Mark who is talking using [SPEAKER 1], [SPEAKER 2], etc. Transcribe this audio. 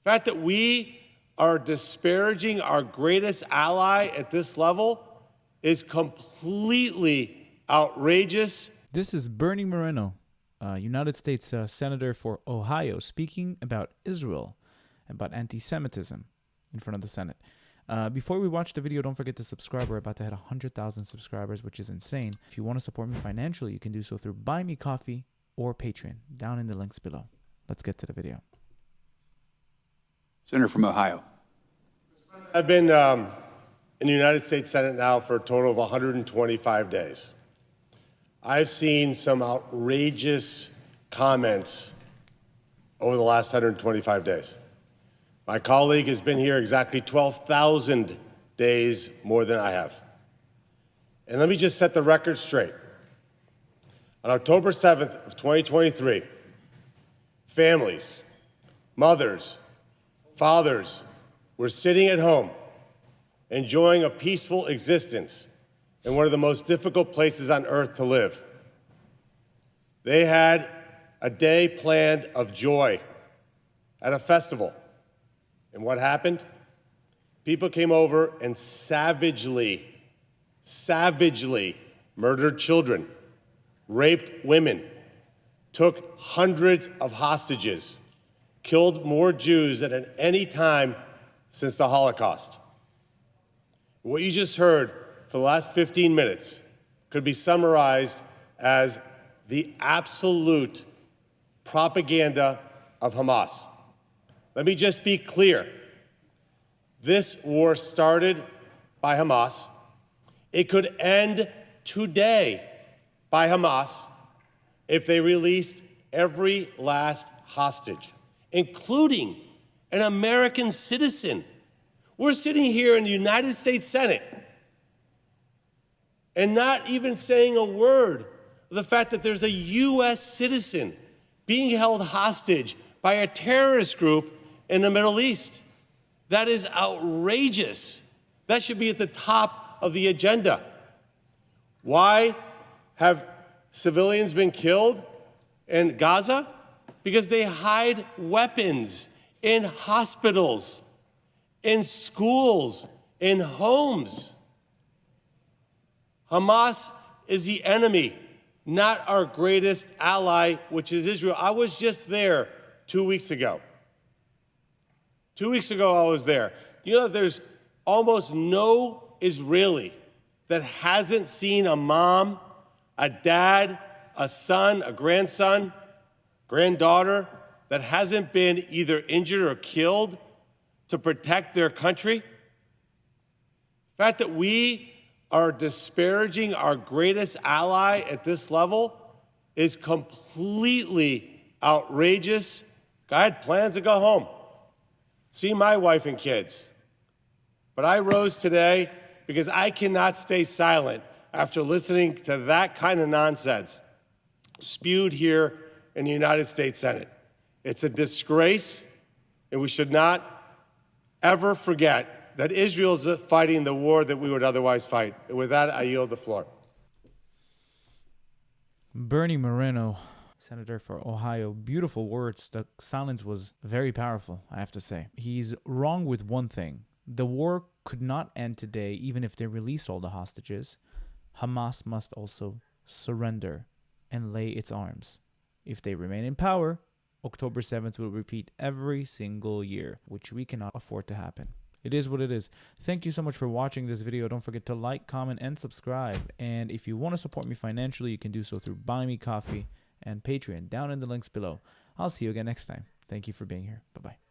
[SPEAKER 1] The fact that we are disparaging our greatest ally at this level is completely outrageous.
[SPEAKER 2] This is Bernie Moreno, United States Senator for Ohio, speaking about Israel, about anti-Semitism in front of the Senate. Before we watch the video, don't forget to subscribe. We're about to hit 100,000 subscribers, which is insane. If you want to support me financially, you can do so through Buy Me Coffee or Patreon, down in the links below. Let's get to the video.
[SPEAKER 3] Senator from Ohio.
[SPEAKER 1] I've been in the United States Senate now for a total of 125 days. I've seen some outrageous comments over the last 125 days. My colleague has been here exactly 12,000 days more than I have. And let me just set the record straight. On October 7th of 2023, families, mothers, fathers were sitting at home enjoying a peaceful existence in one of the most difficult places on earth to live. They had a day planned of joy at a festival. And what happened? People came over and savagely murdered children, raped women, took hundreds of hostages, killed more Jews than at any time since the Holocaust. What you just heard for the last 15 minutes could be summarized as the absolute propaganda of Hamas. Let me just be clear. This war started by Hamas. It could end today by Hamas if they released every last hostage, including an American citizen. We're sitting here in the United States Senate and not even saying a word of the fact that there's a U.S. citizen being held hostage by a terrorist group in the Middle East. That is outrageous. That should be at the top of the agenda. Why have civilians been killed in Gaza? Because they hide weapons in hospitals, in schools, in homes. Hamas is the enemy, not our greatest ally, which is Israel. I was just there 2 weeks ago. 2 weeks ago, I was there. You know, there's almost no Israeli that hasn't seen a mom, a dad, a son, a grandson, granddaughter that hasn't been either injured or killed to protect their country. The fact that we are disparaging our greatest ally at this level is completely outrageous. I had plans to go home, see my wife and kids. But I rose today because I cannot stay silent after listening to that kind of nonsense spewed here in the United States Senate. It's a disgrace, and we should not ever forget that Israel is fighting the war that we would otherwise fight. And with that, I yield the floor.
[SPEAKER 2] Bernie Moreno, Senator for Ohio. Beautiful words. The silence was very powerful, I have to say. He's wrong with one thing. The war could not end today, even if they release all the hostages. Hamas must also surrender and lay its arms. If they remain in power, October 7th will repeat every single year, which we cannot afford to happen. It is what it is. Thank you so much for watching this video. Don't forget to like, comment, and subscribe. And if you want to support me financially, you can do so through Buy Me Coffee and Patreon, down in the links below. I'll see you again next time. Thank you for being here. Bye-bye.